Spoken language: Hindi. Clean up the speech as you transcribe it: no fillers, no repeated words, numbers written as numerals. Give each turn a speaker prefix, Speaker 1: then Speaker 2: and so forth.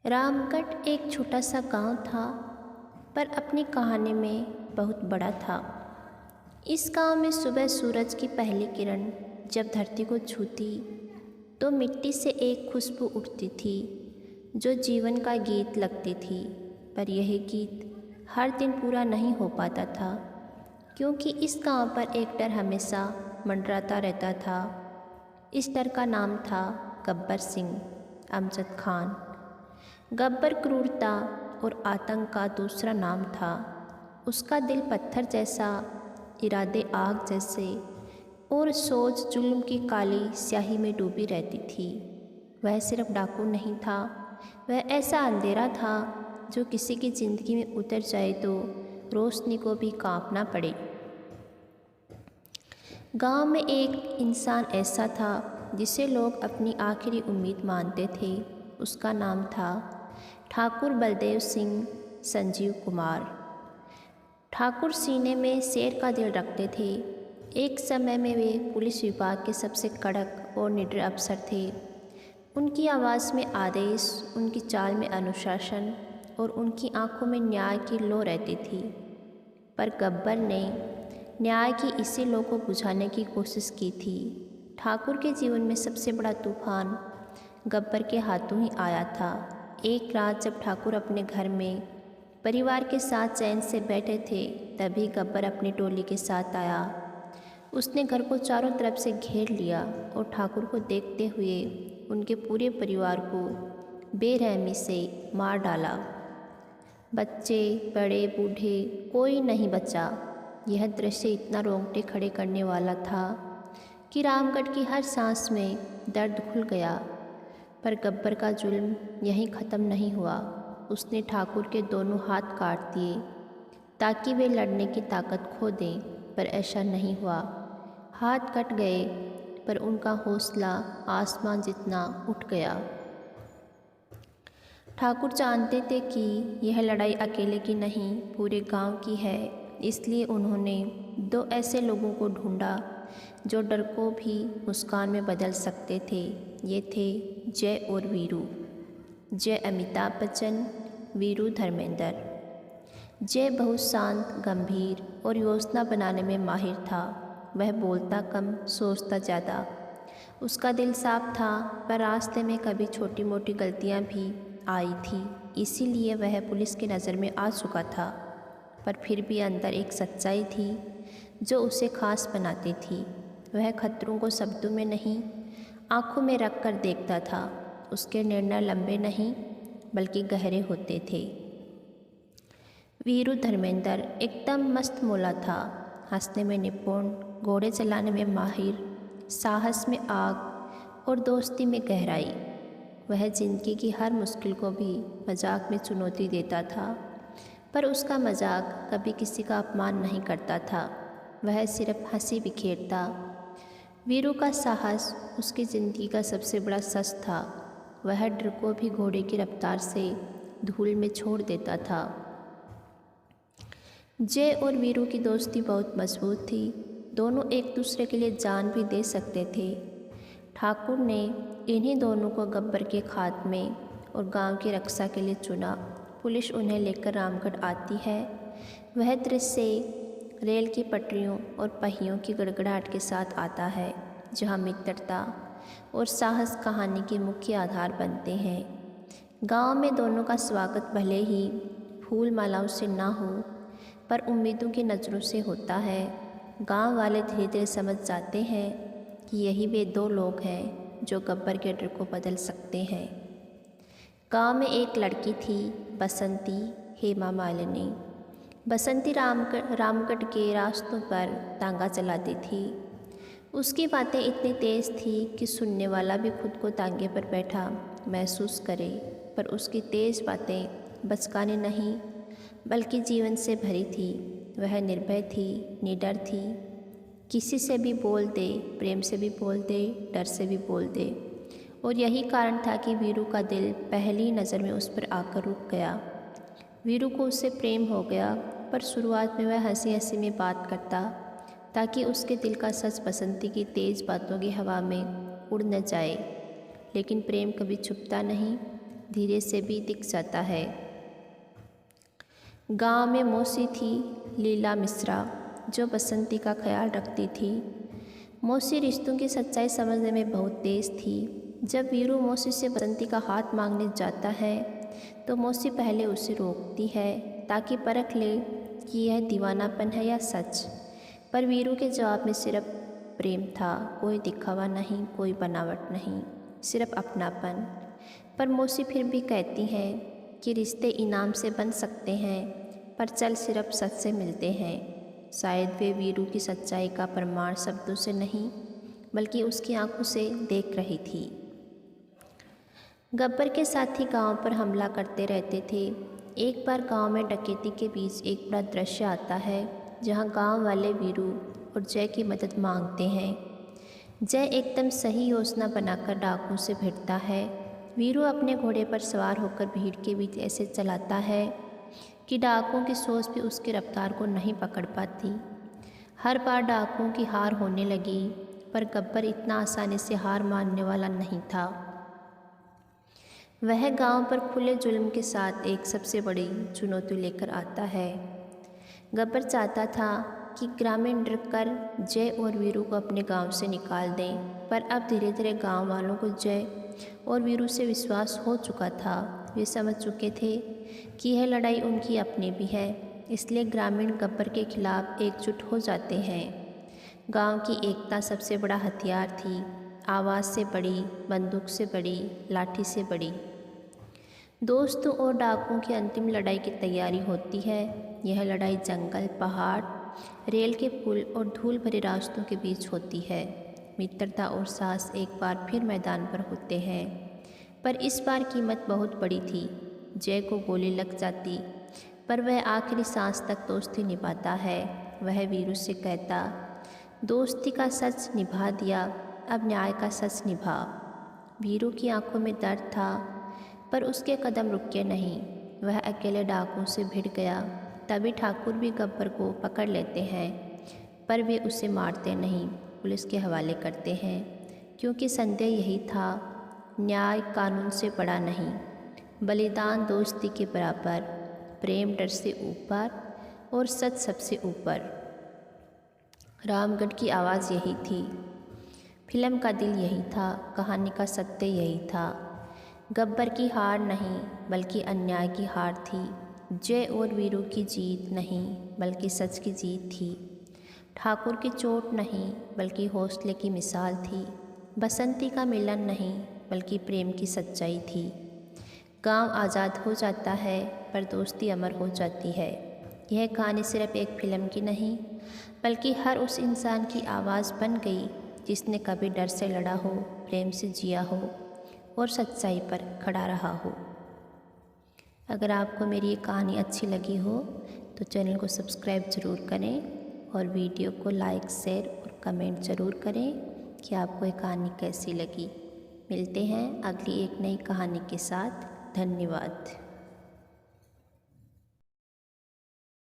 Speaker 1: रामगढ़ एक छोटा सा गांव था, पर अपनी कहानी में बहुत बड़ा था। इस गांव में सुबह सूरज की पहली किरण जब धरती को छूती तो मिट्टी से एक खुशबू उठती थी जो जीवन का गीत लगती थी। पर यह गीत हर दिन पूरा नहीं हो पाता था, क्योंकि इस गांव पर एक डर हमेशा मंडराता रहता था। इस डर का नाम था गब्बर सिंह अमजद खान। गब्बर क्रूरता और आतंक का दूसरा नाम था। उसका दिल पत्थर जैसा, इरादे आग जैसे और सोच जुल्म की काली स्याही में डूबी रहती थी। वह सिर्फ डाकू नहीं था, वह ऐसा अंधेरा था जो किसी की ज़िंदगी में उतर जाए तो रोशनी को भी कांपना पड़े। गांव में एक इंसान ऐसा था जिसे लोग अपनी आखिरी उम्मीद मानते थे। उसका नाम था ठाकुर बलदेव सिंह संजीव कुमार। ठाकुर सीने में शेर का दिल रखते थे। एक समय में वे पुलिस विभाग के सबसे कड़क और निडर अफसर थे। उनकी आवाज़ में आदेश, उनकी चाल में अनुशासन और उनकी आंखों में न्याय की लौ रहती थी। पर गब्बर ने न्याय की इसी लौ को बुझाने की कोशिश की थी। ठाकुर के जीवन में सबसे बड़ा तूफान गब्बर के हाथों ही आया था। एक रात जब ठाकुर अपने घर में परिवार के साथ चैन से बैठे थे, तभी गब्बर अपनी टोली के साथ आया। उसने घर को चारों तरफ से घेर लिया और ठाकुर को देखते हुए उनके पूरे परिवार को बेरहमी से मार डाला। बच्चे, बड़े, बूढ़े, कोई नहीं बचा। यह दृश्य इतना रोंगटे खड़े करने वाला था कि रामगढ़ की हर सांस में दर्द घुल गया। पर गब्बर का जुल्म यहीं ख़त्म नहीं हुआ। उसने ठाकुर के दोनों हाथ काट दिए ताकि वे लड़ने की ताकत खो दें, पर ऐसा नहीं हुआ। हाथ कट गए पर उनका हौसला आसमान जितना उठ गया। ठाकुर जानते थे कि यह लड़ाई अकेले की नहीं, पूरे गांव की है। इसलिए उन्होंने दो ऐसे लोगों को ढूंढा जो डर को भी मुस्कान में बदल सकते थे। ये थे जय और वीरू। जय अमिताभ बच्चन, वीरू धर्मेंद्र। जय बहुत शांत, गंभीर और योजना बनाने में माहिर था। वह बोलता कम, सोचता ज़्यादा। उसका दिल साफ था, पर रास्ते में कभी छोटी मोटी गलतियां भी आई थी। इसीलिए वह पुलिस की नज़र में आ चुका था। पर फिर भी अंदर एक सच्चाई थी जो उसे खास बनाती थी। वह खतरों को शब्दों में नहीं, आंखों में रख कर देखता था। उसके निर्णय लंबे नहीं बल्कि गहरे होते थे। वीरू धर्मेंद्र एकदम मस्त मौला था। हंसने में निपुण, घोड़े चलाने में माहिर, साहस में आग और दोस्ती में गहराई। वह जिंदगी की हर मुश्किल को भी मजाक में चुनौती देता था, पर उसका मजाक कभी किसी का अपमान नहीं करता था। वह सिर्फ हंसी बिखेरता। वीरू का साहस उसकी ज़िंदगी का सबसे बड़ा सच था। वह डर को भी घोड़े की रफ्तार से धूल में छोड़ देता था। जय और वीरू की दोस्ती बहुत मजबूत थी। दोनों एक दूसरे के लिए जान भी दे सकते थे। ठाकुर ने इन्हीं दोनों को गब्बर के खात्मे और गांव की रक्षा के लिए चुना। पुलिस उन्हें लेकर रामगढ़ आती है। वह दृश्य रेल की पटरियों और पहियों की गड़गड़ाहट के साथ आता है, जहां मित्रता और साहस कहानी के मुख्य आधार बनते हैं। गांव में दोनों का स्वागत भले ही फूल मालाओं से ना हो, पर उम्मीदों की नज़रों से होता है। गांव वाले धीरे धीरे समझ जाते हैं कि यही वे दो लोग हैं जो गब्बर के डर को बदल सकते हैं। गांव में एक लड़की थी, बसंती हेमा मालिनी। बसंती रामगढ़ के रास्तों पर तांगा चलाती थी। उसकी बातें इतनी तेज़ थी कि सुनने वाला भी खुद को तांगे पर बैठा महसूस करे। पर उसकी तेज़ बातें बचकाने नहीं बल्कि जीवन से भरी थी। वह निर्भय थी, निडर थी। किसी से भी बोल दे, प्रेम से भी बोल दे, डर से भी बोल दे। और यही कारण था कि वीरू का दिल पहली नज़र में उस पर आकर रुक गया। वीरू को उससे प्रेम हो गया, पर शुरुआत में वह हंसी हंसी में बात करता ताकि उसके दिल का सच बसंती की तेज़ बातों की हवा में उड़ न जाए। लेकिन प्रेम कभी छुपता नहीं, धीरे से भी दिख जाता है। गांव में मौसी थी लीला मिश्रा, जो बसंती का ख्याल रखती थी। मौसी रिश्तों की सच्चाई समझने में बहुत तेज़ थी। जब वीरू मौसी से बसंती का हाथ मांगने जाता है तो मौसी पहले उसे रोकती है ताकि परख ले कि यह दीवानापन है या सच। पर वीरू के जवाब में सिर्फ प्रेम था, कोई दिखावा नहीं, कोई बनावट नहीं, सिर्फ अपनापन। पर मौसी फिर भी कहती हैं कि रिश्ते इनाम से बन सकते हैं, पर चल सिर्फ सच से मिलते हैं। शायद वे वीरू की सच्चाई का प्रमाण शब्दों से नहीं बल्कि उसकी आंखों से देख रही थी। गब्बर के साथी गांव पर हमला करते रहते थे। एक बार गांव में डकैती के बीच एक बड़ा दृश्य आता है जहां गांव वाले वीरू और जय की मदद मांगते हैं। जय एकदम सही योजना बनाकर डाकुओं से भिड़ता है। वीरू अपने घोड़े पर सवार होकर भीड़ के बीच ऐसे चलाता है कि डाकुओं की सोच भी उसकी रफ्तार को नहीं पकड़ पाती। हर बार डाकुओं की हार होने लगी, पर गब्बर इतना आसानी से हार मानने वाला नहीं था। वह गांव पर खुले जुल्म के साथ एक सबसे बड़ी चुनौती लेकर आता है। गब्बर चाहता था कि ग्रामीण डरकर जय और वीरू को अपने गांव से निकाल दें, पर अब धीरे धीरे गांव वालों को जय और वीरू से विश्वास हो चुका था। वे समझ चुके थे कि यह लड़ाई उनकी अपनी भी है, इसलिए ग्रामीण गब्बर के खिलाफ एकजुट हो जाते हैं। गांव की एकता सबसे बड़ा हथियार थी, आवाज़ से बड़ी, बंदूक से बड़ी, लाठी से बड़ी। दोस्तों और डाकुओं की अंतिम लड़ाई की तैयारी होती है। यह लड़ाई जंगल, पहाड़, रेल के पुल और धूल भरे रास्तों के बीच होती है। मित्रता और साहस एक बार फिर मैदान पर होते हैं, पर इस बार कीमत बहुत बड़ी थी। जय को गोली लग जाती, पर वह आखिरी सांस तक दोस्ती निभाता है। वह वीरू से कहता, दोस्ती का सच निभा दिया, अब न्याय का सच निभा। वीरू की आंखों में दर्द था, पर उसके कदम रुके नहीं। वह अकेले डाकुओं से भिड़ गया। तभी ठाकुर भी गब्बर को पकड़ लेते हैं, पर वे उसे मारते नहीं, पुलिस के हवाले करते हैं, क्योंकि संदेह यही था, न्याय कानून से बड़ा नहीं, बलिदान दोस्ती के बराबर, प्रेम डर से ऊपर और सच सबसे ऊपर। रामगढ़ की आवाज़ यही थी, फिल्म का दिल यही था, कहानी का सत्य यही था। गब्बर की हार नहीं बल्कि अन्याय की हार थी। जय और वीरू की जीत नहीं बल्कि सच की जीत थी। ठाकुर की चोट नहीं बल्कि हौसले की मिसाल थी। बसंती का मिलन नहीं बल्कि प्रेम की सच्चाई थी। गांव आज़ाद हो जाता है, पर दोस्ती अमर हो जाती है। यह कहानी सिर्फ एक फिल्म की नहीं बल्कि हर उस इंसान की आवाज़ बन गई जिसने कभी डर से लड़ा हो, प्रेम से जिया हो और सच्चाई पर खड़ा रहा हो। अगर आपको मेरी ये कहानी अच्छी लगी हो तो चैनल को सब्सक्राइब ज़रूर करें और वीडियो को लाइक, शेयर और कमेंट ज़रूर करें कि आपको ये कहानी कैसी लगी। मिलते हैं अगली एक नई कहानी के साथ। धन्यवाद।